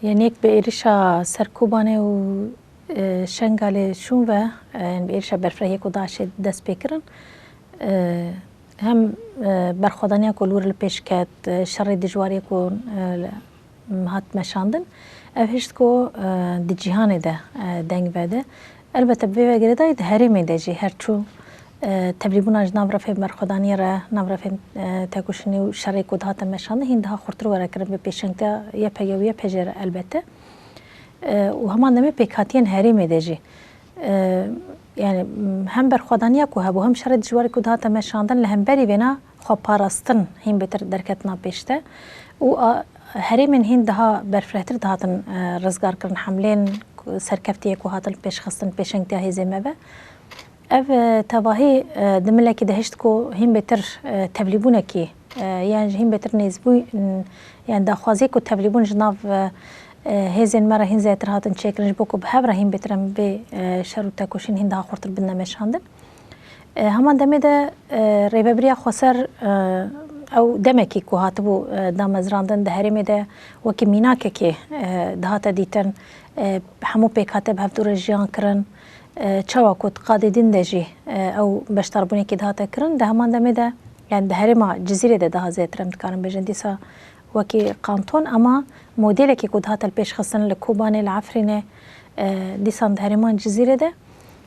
يعني بإيرشا سركوبانه و شنگاله شون و بإيرشا برفرهی کو داعش دست بکرن هم برخوادانیا کو لور الپیش کد شر دجواری کو هات مشاندن هشت کو دی جهان ده دنگ بده البته به وگره داید هرمی دجی هرچو تبلیغون از نبرف برخوادانی را نبرف تکوشنی و شر کو هات مشانده هندها خورتر ورا کرد به پیشنگتا یا پیاوی پجر البته و همان دمی پیکاتین هرمی دجی يعني هم برخوادانيا کو هبو هم شرط جواری کو دهات مشاندن لهم بری بنا خو پاراستن هم بتر درکتنا پیشته و هری من هین ده برفرهتر دهاتن رزگار کرن حملین سرکفتی کو هاتل پیش خستن پیشنگتی هیزه مبه اف تواهی دملکی دهشت کو هم بتر تبلیبونه کی يعني هم بتر نزبوی يعني دخوازی کو تبلیبون جناف هزين مرة هين زيتر هاتن شكل جبوكو بهبرة هين بترم بشرو تاكوشين هين ده خورتر بدنا مشاندن همان دميدا ريبابريا خسر او دمكي كو هاتبو دامزراندن ده هرمي ده وكي ميناكي كي ده هاتا ديتن حمو بيك هاتب هفدور جيان كرن چاوا كو تقاددين دجي او بشتربوني كي ده هاتا كرن ده همان دميدا يعني ده هرما جزيرة ده زيترم تكارن بجن ديسا وكي قانتون اما موديلك كود هات البيش خصن لكوباني العفرينه ديسان هرمان جزيره ده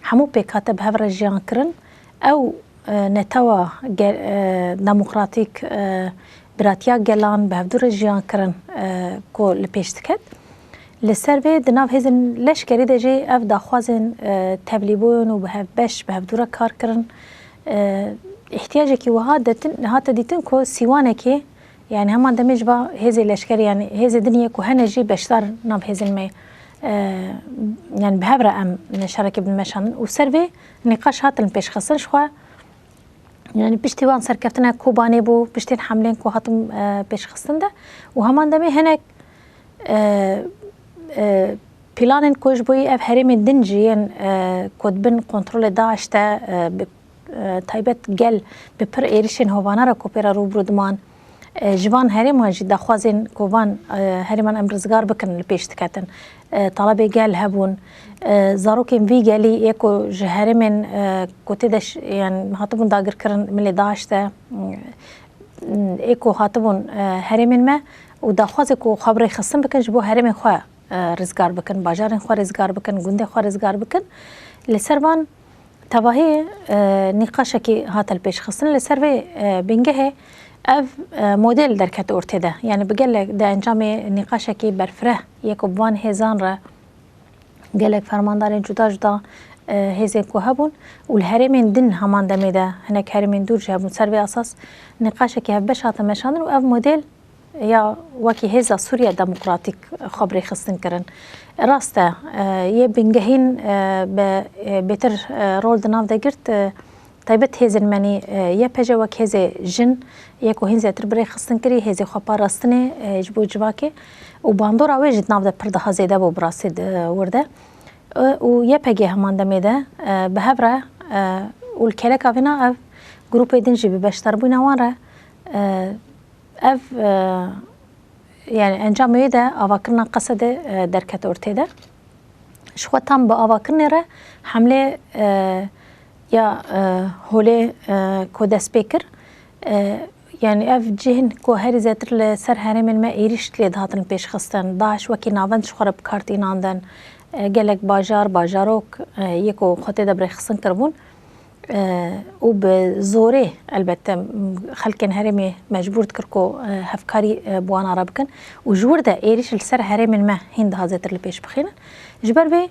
حمو بيك هاتب هفر جيان كرن او نتوا ديمقراطيك براتيا جلان بهفدور جيان كرن كو البيش تكت للسربي دناف هزن ليش كريده جي اف داخوازن تبليبون وبهبش بهفدور كار كرن احتياجك وهادتن هات ديتن كو سيوانكي يعني همان دمج با هذه الاشكال يعني هذه دنيا كهنجي بشتر ناب هذه المي يعني بهبره ام نشارك بالمشان وسربي نقاش هات البيش خسن شو يعني بيشتوان سركفتنا كوباني بو بيشتين حملين كو هاتم بيش خسن ده وهمان دمي هناك بلان كوج بوي اف هرم الدنجي كود بن كنترول داعش تا تايبت جل ببر ايرشن هوانا را كوبيرا روبرو دمان جوان هرمان جدا خوازن كوان هرمان امرزگار بكن البيش تكاتن طلبي قال هبون زاروكين في قالي يكو جهرمن كوتدش يعني هاتبون داقر كرن ملي داشته ايكو هاتبون هرمن ما ودا خوازكو خبري خصن بكن جبو هرمن خوا رزگار بكن باجارن خوا رزگار بكن گونده خوا رزگار بكن لسربان تواهي نقاشكي هات البيش خصن لسربي بنجه اف موديل دركت اورتدا يعني بقلك ده انجام نقاشكي برفره يكوبوان هزان را قالك فرماندارين جدا جدا هزين كو هبون والهرمين دن همان دميدا هناك هرمين دور جابون سر اساس نقاشكي هبش هات مشان واف موديل يا وكي هزا سوريا ديمقراطيك خبري خصن كرن راسته يبنجهين بتر رول دناف دقرت طيبت هزن مني يا بجا وك هزي جن يكو هنزي تربري خصن كري هزي خبا راستني جبو جواكي وباندورا ويجد نافده برده هزي دابو براسد ورده ويا بجي همان دميده بهبره والكلكا فينا اف جروب دنجي ببشتربونا وانره اف يعني انجام يده افاكرنا قصد دركت اورتيده شو تام بافاكرنا ره حمله يا هولي كودا سبيكر يعني اف جهن كو هاري زاتر لسر هرم الماء ايريش ليد هاتن بيش خستن داعش وكي نافند شخرب كارتين عندن قالك باجاروك يكو خوتي دبري خصن كربون وبزوري البته خلكن هرمي مجبور تكركو هفكاري بوانا ربكن وجور ده ايريش لسر هرم الماء هند هازاتر البيش بخينا جبر بي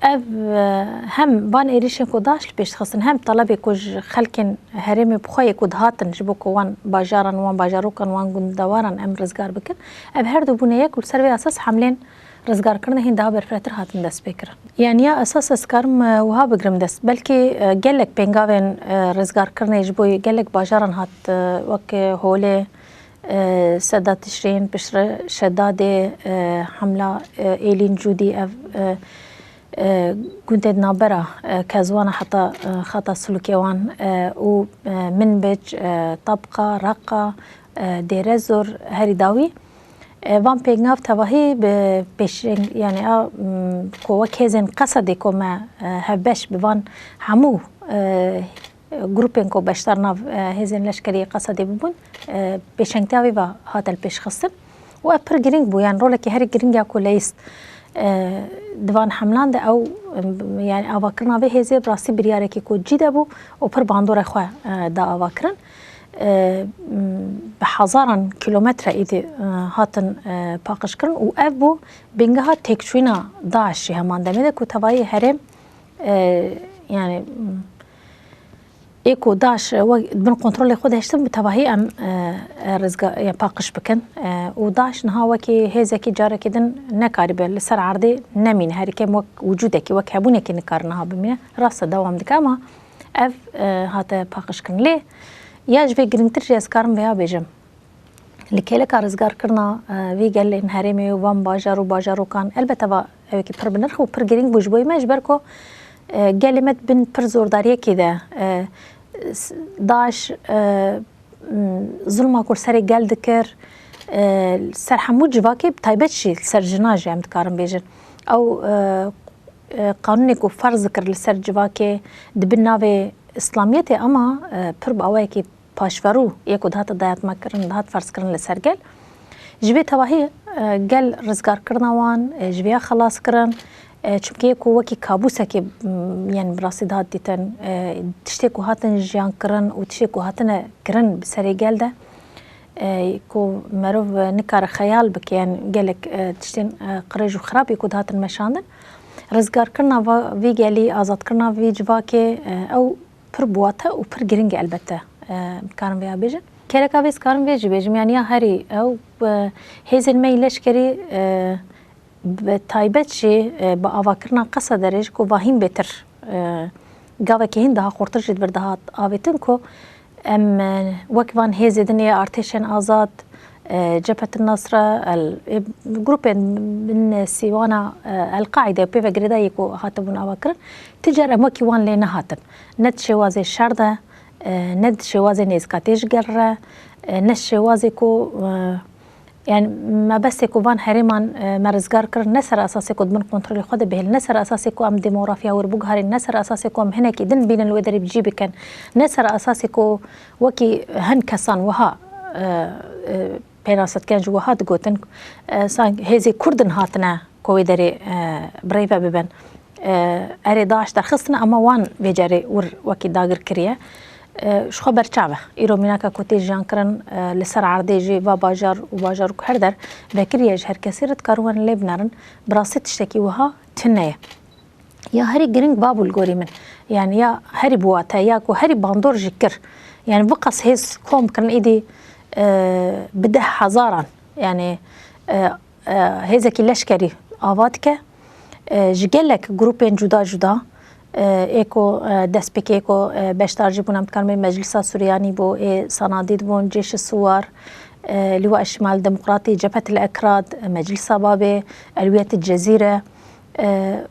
اف هم بان ايريشن كو داش البيش خصن هم طلبي كوج خلكن هرمي بخوي كود هاتن جبوكو وان باجارن وان باجاروكن وان گوندوارن ام رزگار بكن اف هر دو بونه يك سروي اساس حملين رزگار کرنه هنده برفرتر هاتن دست بکر يعني يا اساس اسكارم وها بگرم دست بلكي گلك بنگاون رزگار کرنه جبوي گلك باجارن هات وك هوله سداد تشرين بشر شداد حمله ايلين جودي اف كنت نابرة كزوانا حتى خطا سلوكيوان ومن بج طبقة رقة ديرزور هري داوي وان پیگناف تواهی به پیش یعنی کوک هزین قصدی که ما هبش بوان همو گروپین که بشتر ناف هزین لشکری قصدی ببون پیشنگتاوی و هاتل پیش خستن و اپر گرینگ بو یعنی روله که هر گرینگ یا کلیست دوان حملان ده او یعنی آواکرنا به هزی براستی بریاره که کو جیده بو و پر باندور خواه دا آواکرن به هزاران کیلومتر ایدی هاتن پاقش کرن و اف بو بینگه ها تکچوینا داعشی همان دمیده که توایی هرم یعنی ایکو داعش من کنترل خود هشتم بتواهی ام رزگار یا پاقش بکن و داعش نها وکی هزه کی جاره کدن نکاری به لسر عرضی نمین هری که وجوده کی وک هبونه کی نکار نها بمینه راست دوام دک اما اف هات پاقش کن لی یا جوی گرینتر جز کارم بیا بیجم لکیل کار رزگار کرنا وی گل این هرمی و وام باجارو کان البته و کی پر بنرخ و پر گرینگ بوجبوی مجبر کو گلیمت بن پر زورداریه کی ده داعش ظلم کور سری گل دکر سر حمود جواکی تایبت شی سر جناج هم دکارم بیجن او قانونی کو فرض کر لسر جواکی دبن ناوی اسلامیت اما پر باوی کی پاشورو یکو دهات دایت مکرن دهات فرض کرن لسر گل جوی تواهی گل رزگار کرنوان جوی خلاص کرن چونکه یکو وکی کابوسه که یعنی براسی دهات دیتن تشتی کو هاتن جیان کرن و تشتی کو هاتن کرن بسری گل ده کو مروف نکار خیال بک یعنی گلک تشتین قریج و خراب یکو دهاتن مشاندن رزگار کرنا وی گلی آزاد کرنا وی جواکی او پر بواته و پر گرینگ البته کارم بیا بیجن کرکا ویس کارم بیجی بیجم یعنی هری او هیزن میلش کری تایبت شی با آواکرنا قصه درش کو واهیم بهتر گاوه که هنده ها خورتر جد بردهات آویتن کو ام وکوان هیزدن یا ارتشن آزاد جبهة النصرة الجروب من سيوانا القاعدة بيفا جريدا يكو هاتبون أواكرن تجار أموكي وان لينا هاتن ند شوازي الشردة ند شوازي نيزكاتيش جرة ند شوازي كو يعني ما بس يكو وان هريمان مرزگار کرن نسر اساسي كو دمن كنترول خود بهل نسر اساسي كو ام ديموغرافيا وربوغ هاري نسر اساسي كو ام هناكي دن بين الودري بجيبي كان نسر اساسي كو وكي هن كسان وها پیراست کن جو هات گوتن سان هزی کردن هاتنا کوی داری برایفه ببن اری داعش درخستنا اما وان ویجاری ور وکی داگر کریه شخو برچاوه ایرو میناکا کوتی جان کرن لسر عرضی جی و باجار و هر در بکریه هر کسی رد کاروان لیب نرن براسی تشتکی وها تنیه یا هری گرینگ بابول گوری من يعني يا هري بواتا ياكو هري باندور جكر يعني بقص هيز كوم كان ايدي بده هزارا يعني هيزكي لشكري آواتك جگلك جروبين جدا ايكو دسبك ايكو بشتارجي بونم كان مجلس سورياني بو صناديد بون جيش الثوار لواء الشمال الديمقراطي جبهة الأكراد مجلس بابي ألوية الجزيرة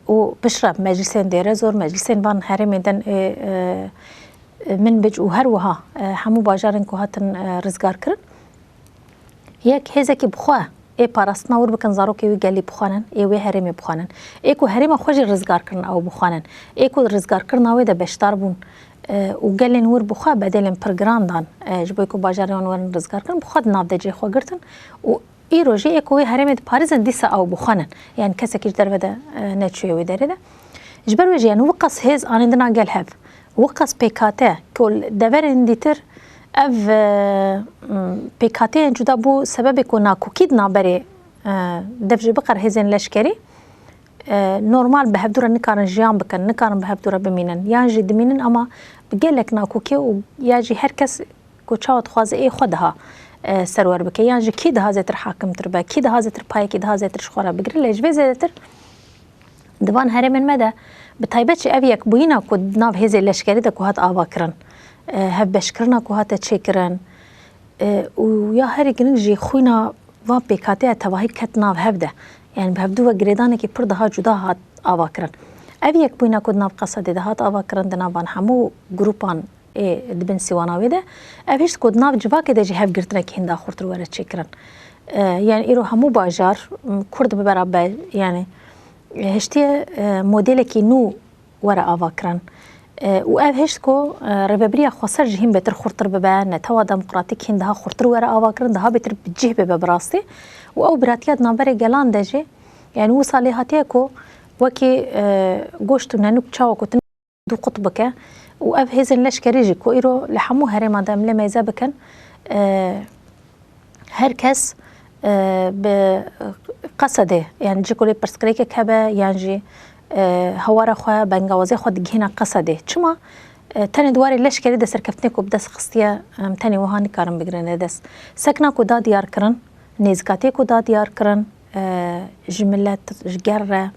وبشرب مجلسين ديرزور مجلسين بان هرمي دن من بج وهروها حمو باجارن كو هاتن رزگار کرن يك هزكي بخواه اي پاراستنا ور بکن زاروکی وی گلی بخوانن ای وی هرمی بخوانن ای کو هرم خوش رزگار کرن او بخوانن ای کو رزگار کرن او ده بشتار بون و گلن ور بخوا بدلن پرگراندان جبوی کو باجارن ور رزگار کرن بخود ناف ده جی خو گرتن و ای روجی ای کو هرم پاریزن دیسا او بخوانن يعني کسی کی در وده نچوی وی دره ده جبر وجی يعني وقص هز آنندنا گل هف وقص پیکاته کل دورن دیتر اف پیکاته جدا بو سبب کو ناکوکید نابری دفج بقر هزن لشکری نورمال به هفدور نکارن جیان بکن نکارن به هفدور بمینن یا جد مینن اما بگلک ناکوکی و یا جی هر کس کو چاوت خوازه ای خودها سرور بکه یا جی کی ده زتر حاکم تر به کی ده زتر پای کی ده زتر شخورا بگری لجوی زتر دوان هرمن مده بتایبت اویک بوینا کو ناو هزن لشکری ده کو هات آوا کرن هف بشکرنا کو هات چیکرن و یا هر گنگ جی خوینا و پیکاته تواهی کت ناو هفده يعني بهبدو جريدانه كي بردها جدا هات آواكرن أبيك بينا كنا بقصة ده هات آواكرن دنا بان حمو جروبان دبن سواناوي ده أبيش كود ناف جواك ده جهاب جرتنا كهندا خورتر ورا تشكرن يعني إيرو همو باجار كرد ببرابر يعني هشتي موديلكي نو ورا آفاكران و اف هشتكو ريبابريا خسر جهين بتر خورتر ببا نتوا ديمقراطيك هندها خورتر ورا آفاكران دها بتر بجيه ببا براستي و او براتيات نابري جلان دجي يعني وصالي هاتيكو وكي گوشتو نانوك چاوكو تن دو قطبك و اف هزن لشكريجي كو إيرو لحمو هرما دام لما يزابكن هركس بقصده يعني جيكولي برسكريكي كبا يعني هوارا خوا بنغوازي خوا دجهنا قصده چما تاني دواري لشكري ده سركفتنكو بدس خستيا تاني وهاني كارم بگرنه دس سكنا كو دا ديار کرن نيزكاتي كو دا ديار کرن جملات جگره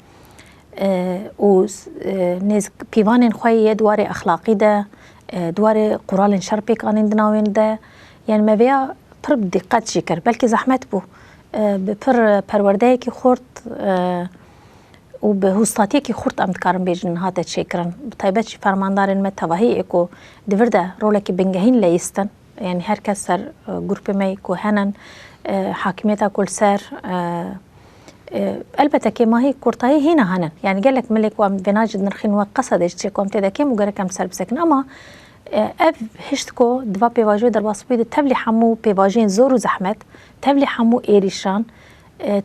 و نيز بيوانين خوي دواري اخلاقي ده دواري قرال شربي كانين دناوين ده يعني ما بيا پر بدقت جيكر بلكي زحمت بو بپر پرورده کی خورد و به هوستاتی کی خورد امد کارم بیجن هات شکرن طيبت شي فرماندارن مت توهی اكو دورده رولکی بنگهین لیستن يعني هر کس سر گروپ می کو هنن حاکمیت کل سر البته که ما هي کورتای هنا هنن يعني قال لك ملك وام بناجد نرخين وقصدش تشي كوم تدا كم وقال كم سر بسكن اما اف هشتكو دوا بيواجو در باسبيد تبلي حمو بيواجين زور وزحمت تبلي حمو ايريشان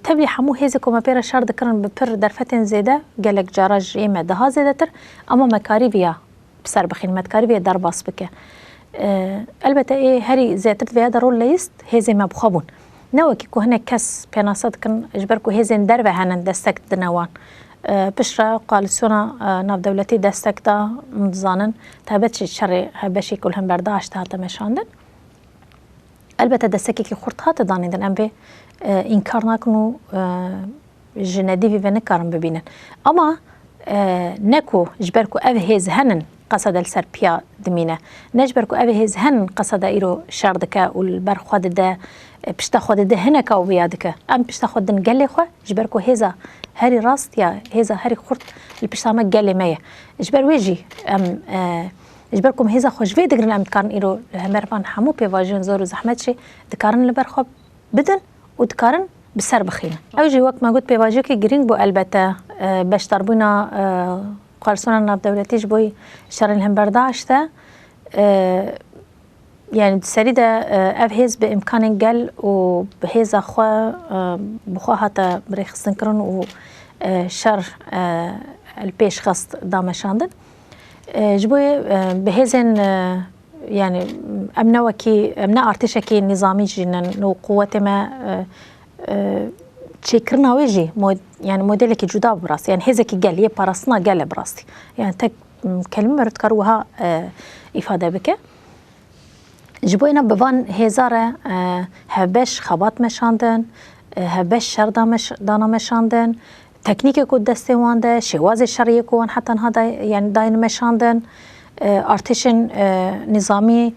تبلي حمو هيزكو ما بيرا شار دكرن ببر درفتن زيده قالك جراج ايما دها زيدتر اما مكاري بيا بسر بخين مكاري بيا در باس بك البته ايه هري زيتر فيها درول ليست هيزي ما بخابون نوكي كو هنا كس بيناسات كن اجبركو هيزين دربه هنن دستك دنوان بشرا قالسونا ناف دولتي دستك دا متزانن تابتش الشري هبشي كلهم برداشت هاتا مشاندن البته دستكي كي خورت هاتا دانيدن ام بي انكار ناكنو جندي في نكارن ببينن اما نكو جبركو اف هيز هنن قصد السر بيا دمينه نجبركو اف هيز هنن قصد ايرو شاردكا والبر خود ده بشتا خود ده هنك او بيادك ام بشتا خود نقلي خو جبركو هيزا هاري راست يا هيزا هاري خورت البشتامه قلي مية جبر ويجي ام جبركم هيزا خوش في دقرن ام دكارن ايرو همرفان حمو بيواجين زور وزحمتشي دكارن لبرخو بدن ودكارن بسر بخينه اوجي وقت ما قلت بيواجيكي جرينج بو البته باش تربونا قارسونا ناف دولتيش بوي شرن هم برداشته يعني سريدة أفهز بإمكان قل وبهذا خوا بخوا هتا بريخستن كرن وشر البيش خست دامشاندن جبوي بهذن يعني أمنا أرتشكي نظامي جنن وقوة ما تشكرنا ويجي يعني موديلك جدا براسي يعني هزكي قال هي براسنا قال براسي يعني تك كلمة رتكروها إفادة بك جبوينا ببان هزاره هبش خبات مشاندن هبش شر دانا مشاندن تکنیک کو دسته وانده شواز شریه کو حتی هذا يعني داين مشاندن ارتشن نظامی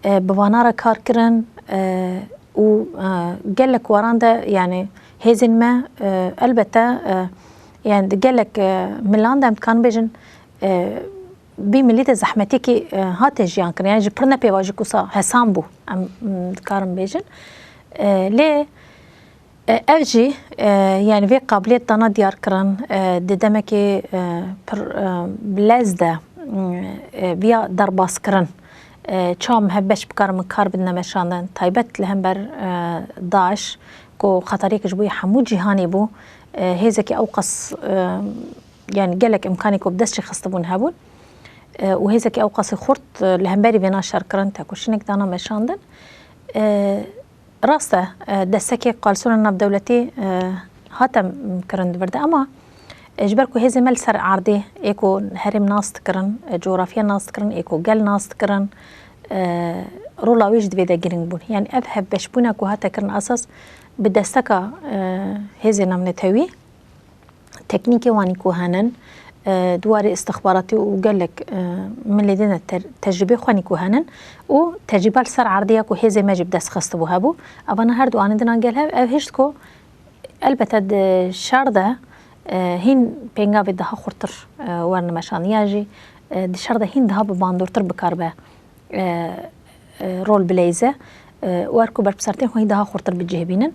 بوانارا کار کرن و قالك ورانده يعني هزن ما البته يعني قالك ملانده كان بيجن بمليت زحمتي هات جيان كان يعني جبرنا بيواجه كوسا حسام بو ام كارم بيجن ليه اجي يعني في قابليه دانا ديار كران ددمكي بلازده بيا درباس كران چام هبش بكارم كار بدنا مشاندن تايبت لهم بر داعش كو خطريك جبوي حمود جهاني بو هيزكي اوقص يعني قالك امكانيكو بدس خصتبون هابون وهيزكي اوقصي خورت لهمباري بينا شاركرن تاكو شنك دانا مشاندن راسته دسكي قالسونا ناب دولتي هاتم كرن برده اما اجبركو هيزي مل سر عردي ايكو هرم ناس تكرن جغرافيا ناس تكرن ايكو قل ناس تكرن رولا ويجد بيدا جرين بون يعني اذهب بشبونا كو هاتا كرن اساس بدستكا هيزي نمنتهوي تكنيكي واني كو هانن دواري استخباراتي وقال لك من لدينا تجربه خواني كوهانن وتجربه السر عرضيه كو هيزي ما جب دس خستبو هابو ابانا هردو عندنا قالها هشتكو البته شارده هين بينغا بدها خرطر ورن مشان ياجي شارده هين دها باندورتر بكاربه رول بليزه واركو بربسرتين هين دها خرطر بجهبينن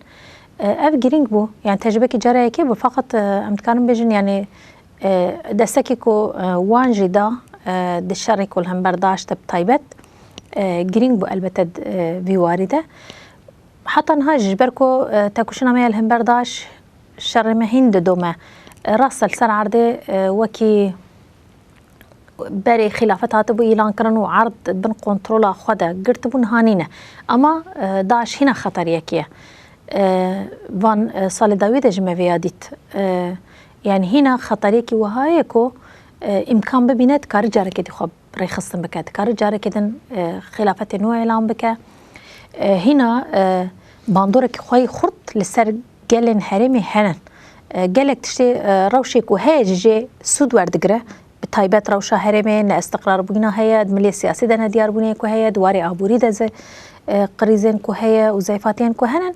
اف گرینگ بو يعني تجربه کی جاره کی بو فقط امکانم بجن يعني دستکی کو وان جدا دشاری کل هم برداشت بتایبت گرینگ بو البته وی وارده حتی نها جبر کو تاکوشنا میل هم برداشت شر مهند دوما راسل سر عرضه وكي بري خلافت هاتبو اعلان کرن و عرض بن کنترول خدا گرت بون هانینه اما داعش هنا خطر یکیه وان سال داوود جمعه ديت يعني هنا خطريكي وهايكو امكان ببينت كار جارك دي خب ريخصن بكات كار جارك دن خلافه نوع اعلان بك هنا باندورك خوي خرط لسر جلن حرمي هنن جلك تشتي روشك وهي جي سود وردقره بتايبات روشا هرمين استقرار بوينا هيا دملي السياسي دنا ديار بوني كو هيا دواري ابوري دز قريزين كو هيا وزيفاتين كو هنن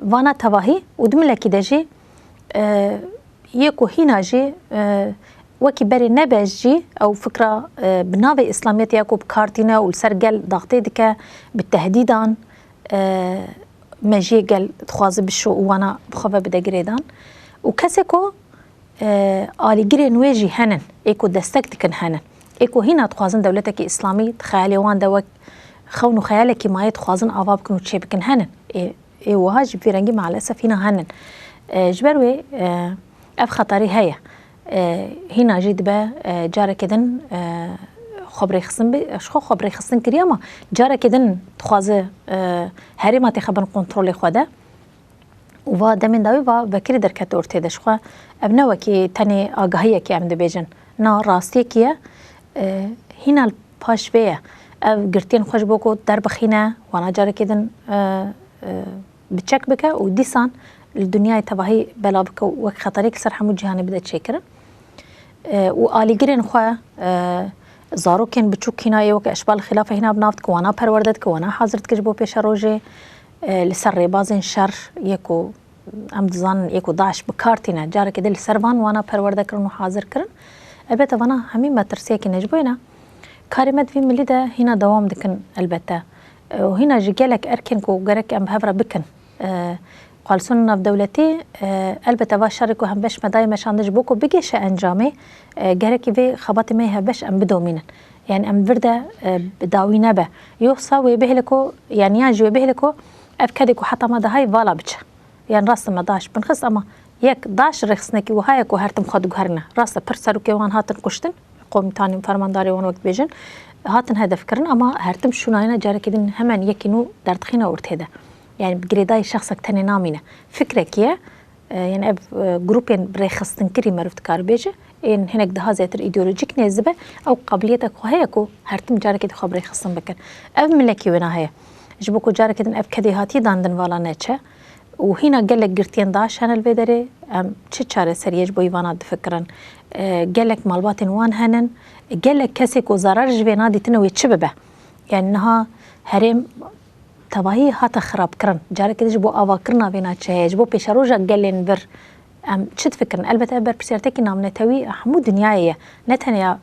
وانا تواهي ودملكي دجي يكو هنا جي وكي بري نبجي او فكره بناوي اسلاميات ياكو بكارتينا والسرقل ضغطي دكا بالتهديدان ماجي قال تخوازي بالشو وانا بخوفه بدا قريدان وكسكو آلي قري نواجي هنن ايكو دستكتكن هنن ايكو هنا تخوازن دولتك اسلامي تخيالي وان دوك خونو خيالك ما يتخوازن افابكن وتشيبكن هنن اي وهاج في رنجي مع الاسف هنا هنن جبروي اف خطري هيا هنا جيد با جاره كدن خبري خصن اشخو خبري خصن كريما جاره كدن تخوازه هريما تخبن كنترول خدا و دمن داوي و بكري دركت اورتي دشخوا ابنا وكي تاني اگاهيه كي عمد بيجن نا راستي كي هنا الباش بيه او گرتين خوش بوكو در بخينا وانا جاره كدن بتشك بك وديسان الدنيا تبعي بلا بك وك خطريك سر حمود جهاني بدأت شكرا وآلي قرن خوا زارو كان بتشوك هنا يوك أشبال الخلافة هنا بنافتك وانا پروردتك وانا حاضرتك جبو بيش روجي لسر ريبازين شر يكو امدزان يكو داعش بكارتنا جارك دل سربان وانا پروردك رنو حاضر كرن البته وانا همين ما ترسيكي نجبوينا كارمت في ملي ده هنا دوام دكن البته وهنا جيجالك أركنكو جارك أم بهفرة بكن قال سنة في دولتي البته با شاركو هم بش مداي مشاندش بوكو بيجيش انجامي جارك في خباتي ما هبش ام بدومينن يعني ام برده بداوي نبه يوصاوي بهلكو يعني ياجي بهلكو افكدكو حتى ما ده هاي فالا بتش يعني راس ما داش بنخص اما يك داش رخصنكي وهايكو هرتم خد غرنا راس برسرو كيوان هاتن قشتن قوم تاني فرمانداري وان وقت بيجن هاتن هدف كرن اما هرتم شوناينا جارك دين همان يكينو دردخينا ورت هدا يعني بجريداي شخصك تاني نامينه فكرك يا يعني جروبين بريخصتن كري مرفت كاربيجه ان هناك ده زيتر ايديولوجيك نزبه او قابليتك وهيكو هرتم جارك دي خبري خصن بكن اب ملكي ونا هي جبكو جارك دن اب كدي هاتي داندن والا نتشه وهنا قال لك قرتين داش انا البدري تشاره سريج بويفانا فكرا قال لك مالباتن وان هنن قال لك كسك وزرار جبينا دي تنوي تشببه يعني انها هرم تباهي هاتا خراب كرن جارك جبو آوا كرنا بينا تشيه جبو بيشاروجا قلن بر شد فكرن البته بر بسيرتك نام نتوي حمود دنيايه نتنيا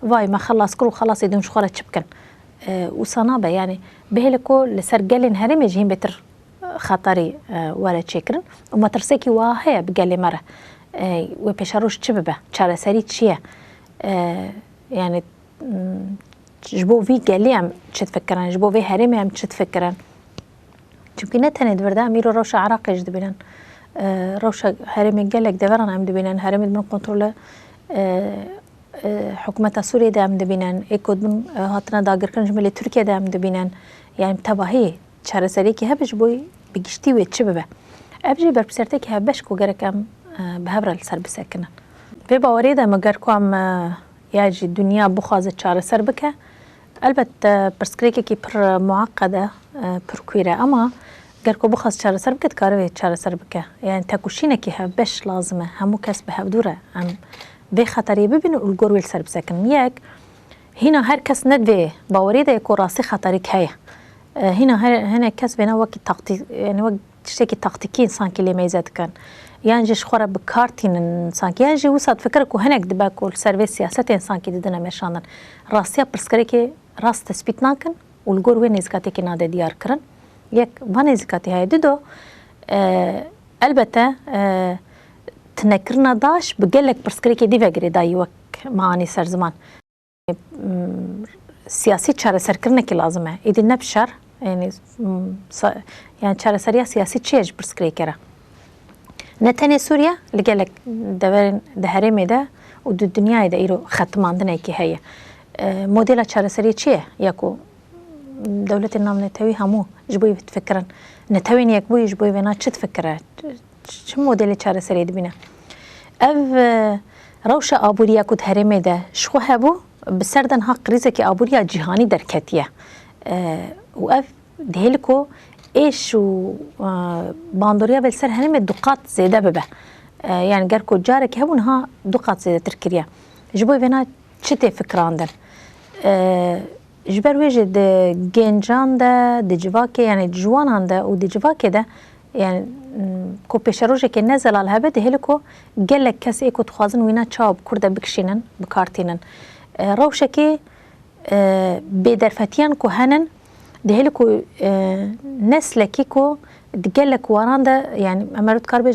واي ما خلص كرو خلاص يدون شخوره تشبكن وصنابه يعني بهلكو لسر قلن هرم يجين بتر خطري ولا تشكرن وما ترسيكي واهي بقلي مره وبيشاروج تشببه تشاره سري تشيه يعني جبو في قاليام تشد فكران جبو في هرمي عم تشد فكران يمكن نتند بردا ميرو روشا عراقي جدبنان روشا هرمي قالك دبران عم دبنان هرمي من كنترول حكومة سوريا دا عم دبنان ايكود من هاتنا داقر كنج ملي تركيا دا عم دبنان يعني متابعي تشار سريكي هبش بوي بقشتي ويتشببه ابجي بربسرتك هبش كو قرك ام بهبرة السر بساكنه في باوريدا ما قركو ام ياجي الدنيا بخازة تشار سر بكه البته برسكريكي كي بر معقدة بركويرة أما قركو بخص شار سر بكت كاروي شار سر بكه يعني تاكوشينا كي هبش لازمة همو كسب هبدورة عم بي خطري ببين الجوروي السر بسكن ياك هنا هر كس ندفي باوريدا يكون راسي خطريك هيا هنا كسبنا وقت تقطي يعني وقت تشتكي تقطيكي إنسان كي ميزات كان يعني جيش خورا بكارتين إنسان كي يعني جي وصاد فكرك وهناك دباكو السيرفيس سياسة إنسان كي ددنا مشانن راسيا برسكريكي راس تثبيت ناكن والجور وين إزكاتي كي نادي ديار كرن يك فان إزكاتي هاي ددو البته تنکرنا داش بگلک پرسکری که دیو گری دایی وک معانی سر زمان سیاسی چاره سرکرنه که لازمه ایدی نبشر يعني يعني چارەسەریya سیاسی چێژ پرسکرێ کەرە نەتەنێ سووریا لەگەلێک دەڤێن دە هەرێمێدا و دو دنیایدا ئیرۆ خەتماندنێکی هەیە مۆدێلا چارەسەری چییە یاکو دەولەتی نامنێتەوی هەموو ji بۆی بتفکرن نەتەوێن یەک بووی ji بۆی وێنا چ تفکرە چ مۆدێلی چارەسەری دبینە ئەv ڕەوشە ئابووریە کو هەرێمێدا شخوا هەبوو بسەردەنها قریزێکی ئابووریە جیهانی دەرکەتیە و اف دهلكو ايش و باندوريا بالسر هنم دقات زياده ببه يعني جاركو جارك هبونها دقات زياده تركيا جبوي فينا تشتي فكراندن جبر وجد جنجان ده دجواكي يعني جوانان ده ودجواكي ده يعني كو بيشروجي كي نزل على هبه دهلكو قالك كاس ايكو تخازن وينا تشاب كرده بكشينن بكارتينن روشكي بدرفتيان كو هنن دهلكو نسلكي كو دقلك وران ده يعني امرت كار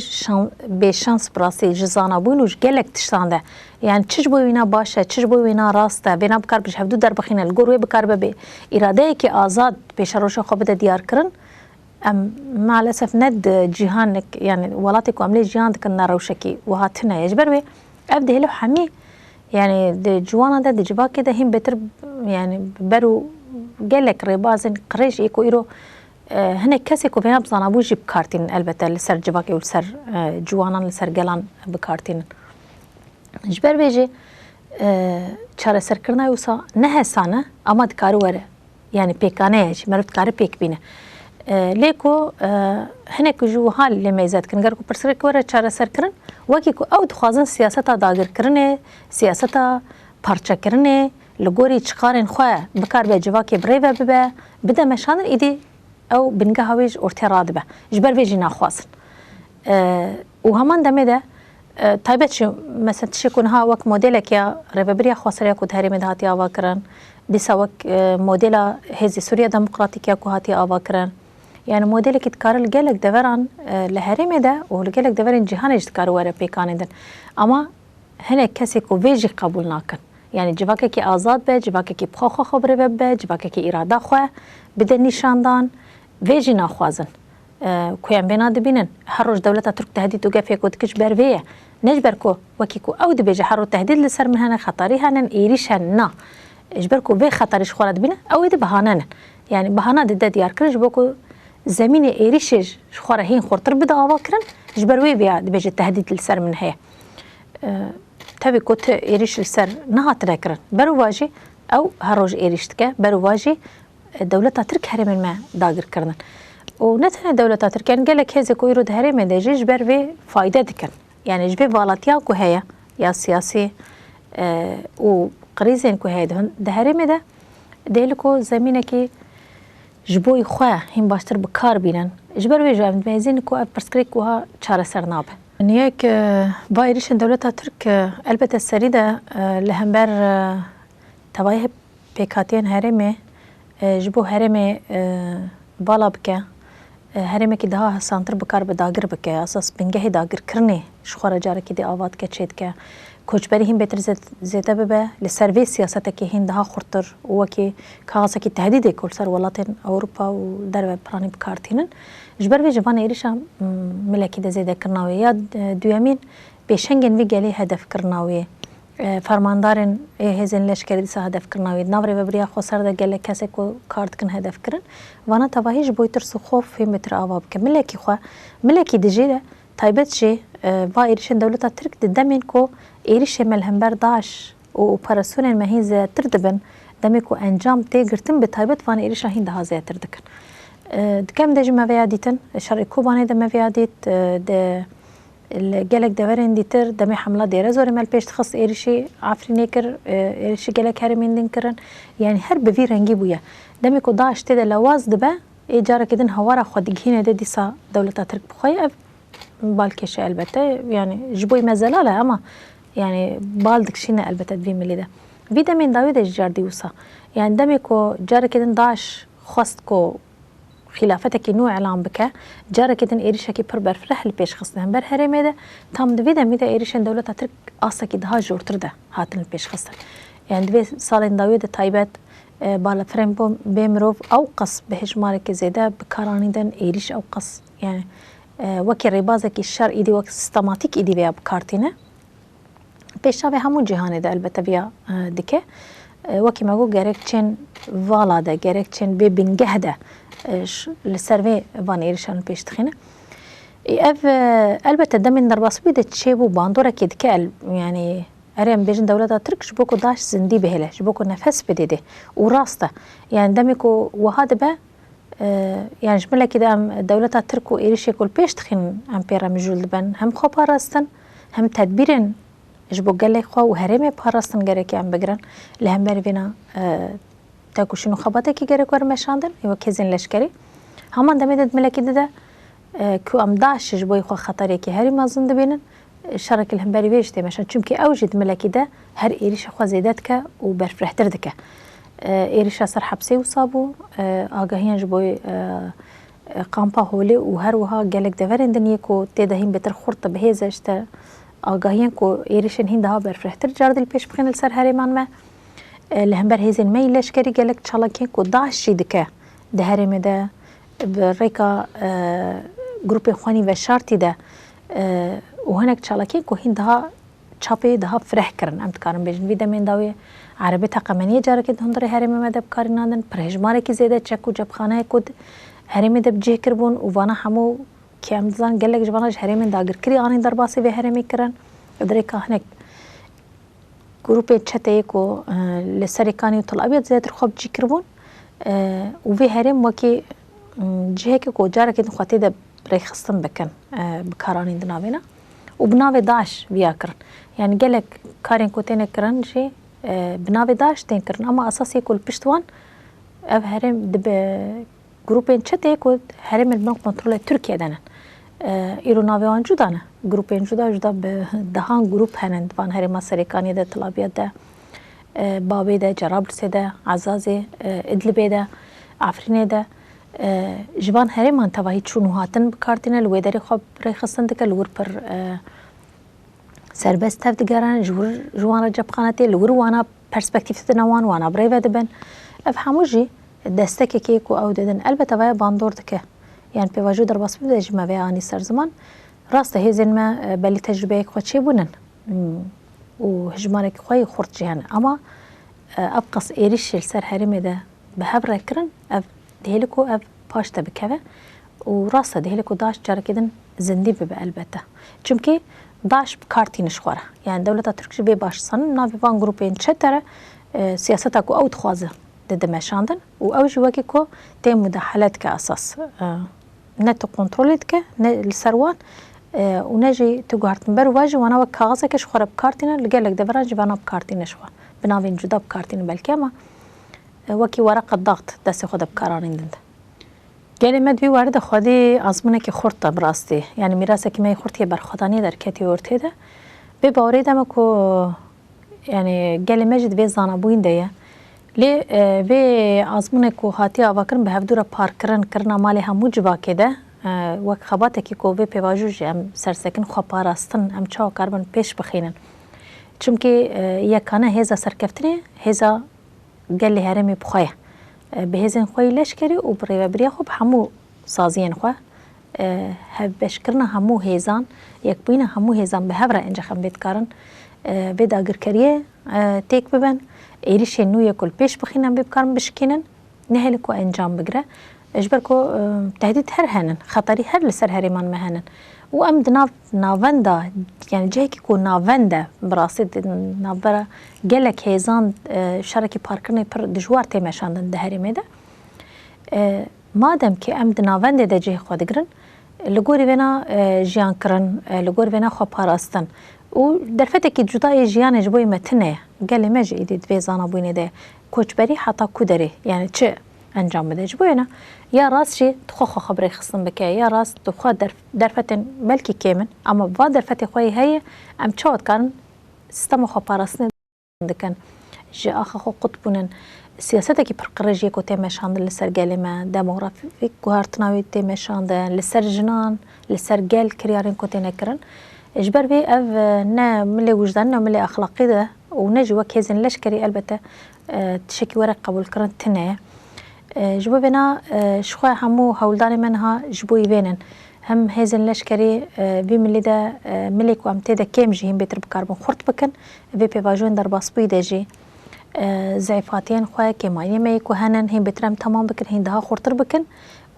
بشانس براسي جزانا بوين وش قلك تشتان ده يعني تشج بوي وينا باشا تشج بوي وينا راسته بينا بكار بش هفدو در بخينا القروي بكار ببي إرادة كي آزاد بيشروشا خبده ديار كرن ام مع الاسف ند جيهانك يعني ولاتك وعملي جيهان كنا روشكي وهاتنا يجبر بي ابدا هلو حمي يعني دي جوانا ده دي جباكي ده هم بتر يعني برو قالك ريبازن قريش ايكو ايرو هنا كاسي كو بينا بزانا بوجي بكارتين البته لسر جباكي ولسر جوانا لسر قلان بكارتين جبر بيجي چاره سر کرنا يوسا نه سانه اما دكارو وره يعني بيكانه مرد كار بيك بينه ليكو هنا جو حال لميزات كنگر کو پرسر کوره چاره سر کرن وکی کو او دخوازن سیاستا داگر کرنه سیاستا پارچه کرنه لگوری چقارن خواه بکار به جواکی بریوه ببه بده مشانر ایدی او بنگه هاویج ارتراد به جبر ویجی ناخوازن و همان دمه ده تایبت شو مثلا تشکون ها وک مدلک یا رببریا خواسریا کو تحریم دهاتی آوا کرن دیسا وک مدل حزب سوریا دموکراتیکیا کو هاتی آوا کرن يعني موديلك تكارل جالك دوران لهرمه ده ولجالك دوران جهان يتكار ورا بيكاندن اما هنا كسي كو فيجي قبول ناكن يعني جواكي كي آزاد به جواكي كي بخو خبره به جواكي كي اراده خو بده نشاندان فيجي ناخوازن كويان بينا دبينن هر روز دولتها ترك تهديد توقف يكو تكش برويه نجبركو وكيكو او دبيجي حرو تهديد لسر من هنا خطري هنن ايريش هنا اجبركو في خطرش خورد بينا او دي بهانن يعني بهانا دد ديار كرج بوكو زمین ایریشش خوره هین خورتر بده آوا کرن جبروی بیا دبیج تهدید لسر من هیا تبی کت ایریش لسر نهات رکرن برو واجی او هر روز ایریشت که برو واجی دولت ترک هرم ما داگر کردن و نتنه دولت ترک ان گله که زکوی رو هرم دهجی جبروی فایده دکن يعني جبه والاتیا کو هیا یا سیاسی و قریزین کو هیا ده هرم ده دیلکو زمینه که جبوی خواه هم باشتر بکار بینن جبر ویجو ام میزین کو پرسکریک کوها چاره سر نابه نیک وایریش دولت ترک البته سریده لهمبر توایه پیکاتین هرمه جبو هرمه بالا بکه هرمه کی ده سانتر بکار به داگر بکه اساس بنگه داگر کرنه شخوره جاره کی دی آواد که چید که کوچبری هم بهتر زیاده ببه لسروی سیاست که هند ها خورتر و که کاغذ کی تهدید کل سر ولات اروپا و در پرانی بکارتینن جبر وی جوان ایریشا ملکی ده زیاده کرناوی یا دویمین بیشنگن وی گلی هدف کرناوی فرماندارن هزین لشکری سه هدف کرناوی نوری و بریا خسر ده گله کسی کو کارت کن هدف کرن وانا تواهیج بویتر سخوف هم بتر آواب که ملکی خو ملکی دجیده تایبت شی و ایریشن دولت ترک دمین کو ایریش ملهمبر داعش و اپراسیون مهیز تردبن دمی کو انجام تی گرتن به تایبت وان ایریش هین ده زیاتر دکن دکم دج مویادیتن شرع کوبانه ده مویادیت ده گلک دورن دیتر دمی حمله دیره زور مل پیش تخص ایریشی عفرینی کر ایریشی گلک هرمین دین کرن یعنی هر بوی رنگی بویا دمی کو داعش تی ده لواز دبه ایجاره کدن هوارا خودگینه ده دیسا دولت ترک بخوای بالکش البته يعني جبوي مزلاله اما يعني بالدك شينا البته في ملي ده في من داوود جاردي وصا يعني دمكو جار كدن داش خواست كو خلافەتێکی نوع ئەلان بکە جارێکتن ئێریشێکی پڕ بەرفرە هەل پێشخستن هەمبەر هەرێمێدا تام دەبێت ئەمیدا ئێریشێن دەوڵەتە ترک ئاسێکی دەها ژۆرتردا هاتن پێشخستن یان دەبێت ساڵێن داوێدە تایبەت بالەفرێن بۆ بێ مرۆڤ ئەو قەس بە هێژمارێکی زێدە بکارانیدن ئێریش ئەو قەس یان وەکی ڕێبازێکی شەر ئیدی وەک سیستەماتیک ئیدی وێ بکارتینە پێشاوێ هەموو جیهانێدا ئەلبەتە بیا دکە وەکی مەگو گەرێک چێن ڤاڵادە گەرێک چێن بێ بنگەهدە لەسەر وێ بان ئێریشان پێش دخینە ئەڤ ئەلبەتە دەمێن دەرباسبووی دە چێ بوو باندۆرێکی دکە ینی ئەرێم بێژن دەوڵەتە ترک ji bo ku daş zindî bihêle ji bo ku nefes bidêdê û rast e yani demê ku wiha dibe yani ji milekî de em dewleta Tirk û êrişê ku pêş dixînin em pê re mijûl dibin hem xwe parastin hem tedbîrên ji bo gelê xwe û herêmê parastin gerekî em bigirin li hemberî vêna tekuşîn û xebatekî gerek were meşandin ê wek hêzên leşkerî heman demê de milekî dide ku em daş ji bo xwe xeterekî herî mezin dibînin شارك الهمباري بيش تماشا چونكي اوجد ملكي ده هر ايريشا خو زيدتك وبرفرهتر دكه ايريشا سر حبسي وصابو اگاهيان جبوي قامپا هولي وهر وها گلك دورن دنيكو تدهين بتر خرطه بهيزشت اگاهيان كو ايريشن هين ده برفرهتر جارد البيش بخين السر هريمان ما الهمبر هيزن مي لشكري گلك چالاكين كو داش دكه ده هرمه ده بريكا جروب خواني و شارتي ده وهناك چالاكي كو هين دها چاپي دها فرح كرن ام تكارن بيجن ويدا من داوي عربي تقمنيه جارك هندري هرمي مدب كارنادن پرهجماره كي زيده چكو جبخانه كود هرمي دب جه كربون ووانا همو كي ام دزان قالك جباناج هرمي داگر كري اني درباسي به هرمي كرن دريكا هناك جروب چته كو لسريكاني طل ابيض زيد خوب جي كربون وفي هرم وكي جه كو جارك خاطي دب ريخستن بكن بكاراني دناوينا وبناوي داعش بياكرن يعني قالك كارين كوتين كرن شي بناوي داعش تين كرن اما اساسي كل بشتوان اف هرم دب جروبين چته كو هرم البن كنترول تركيا دنن ايرو ناويان جودانه جروبين جدا دهان جروب هنن دفان هرم سريكاني ده طلابيات ده بابي ده جرابلس ده عزازي ادلبي ده عفريني ده جوان هرمان تواهی چونو هاتن بکارتینه لویداری خواب رای خستن دکه لور پر سربست تف دگران جوان جبخانتی لور وانا پرسپکتیف دنوان وانا برای وده بن اف هموجی دستکی که کو او دادن البته وای باندور دکه یعنی پیواجو در باس بده جمع وی آنی سر زمان راست هیزن ما بلی تجربه خود چه بونن و هجمانه که خواهی خورد جهان اما ابقص ایریش سر هرمه ده به هبره کرن اف دهلكو اف پاشته بکوه و راسته دهلكو داش جارکیدن زندی به البته چونکی داش بکارتینش خوره یعنی دولت ترکیه به باشسان ناوی وان گروپین چتره سیاستا کو او تخوازه ده مشاندن و او جواکی کو تیم مداخلت که اساس نه تو کنترلت که نه لسروان و نجی تو گارتن بر واجی وانا وک کاغذ کش خوره بکارتینه لگلک دوران جوانا بکارتینش خو بناوین جدا بکارتینه بلکه ما وكي ورقة ضغط دست خود بكارانين دند قالي مدوي وارد خودي أزمونه كي خورتا براستي يعني ميراسه كي ما يخورتي برخداني در كتي ورتي ده بباوري دم كو يعني قالي مجد بي زانبوين ديه لي بي أزمونه كو هاتي أواكرن بهفدورا باركرن كرنا مالي همو جبا كده وك خباته كي كو بي بيواجوج ام سرسكن خو پاراستن ام چاو کاربن پیش بخینن چونكي يكانه هيزا سركفتني هيزا قال لي هرمي بخويا بهزن خوي لشكري وبريبا بريا خو بحمو صازين خو بشكرنا همو هيزان يكبينا همو هيزان بهبرا انجا خم بيتكارن بيدا قركريه تيك ببن ايريش انو يكل بيش بخينا بيبكارن بشكينن نهلكو انجام بقرا اجبركو تهديد هر هنن خطري هر لسر هريمان مهنن وام نافندا يعني جايكي كو نافندا براسيد نافرا قالك هيزان شركي باركرني بر دجوار تيمشاندن دهري ده مادام كي ام نافندا ده جاي خو دگرن لگوری ونا جیان کرن لگوری ونا خو پاراستن و درفتکی جدای جیان جبوی متنه قال ما جيدي دوی زانا بوینه ده کوچبری حتی کودری یعنی چه انجام بده جبوینا یا راست شي تخو خبري خصن بك يا راست تخو درفتن بلكي كامن اما با درفتي خوي هي ام تشود كان سيستم خو باراسن دكن ji axa xwe qut bûnin siyasetekî pir qirêj yê ku tê meşandin li ser gelê me, demografîk guhartina wê tê meşandin, li ser jinan, li ser gel kiryarên ku tê nekirin. Ji ber vê ev ne milê wijdanî ne milê axlaqî de û ne jî wek hêzên leşkerî elbette tişekî were qebûlkirin tune. Ji bo vêna ji xwe hemû hewldarê me niha ji bo îvênin. Hem hêzên leşkerî vî milî de milê ku em tê de kêm jî hîn bêtir bikarbin xurt bikin, vê pêvajiyên derbasbûyî de jî zeyfatiyên xwe, kêmaniyê me yê ku henin hîn bêtir em temam bikin, hîn daha xurtir bikin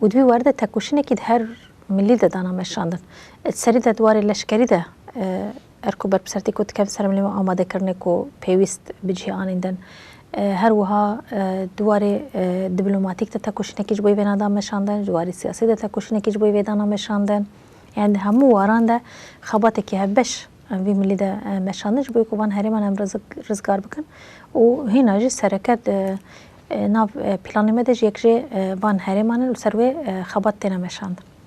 û di vî werde tekoşînekî di her milî de dana meşandin. Serî de dwarê leşkerî de erku berpisertî ku dikevin ser milî me amadekirinê ku pêwîst bi cîhanîn din. Her wiha dwarê dîplomatîk de tekoşînekî ji bo vê dan meşandin, ji dwarê siyasî de tekoşînekî ji bo vê dana meşandin. Yani hemû waran de xebatekî hevbeş em vî milî de meşandin ji bo ku van herêman em rizgar bikin û hîna jî sereket nav planê me de ji yek jê van herêman li ser wê xebat têne meşandin.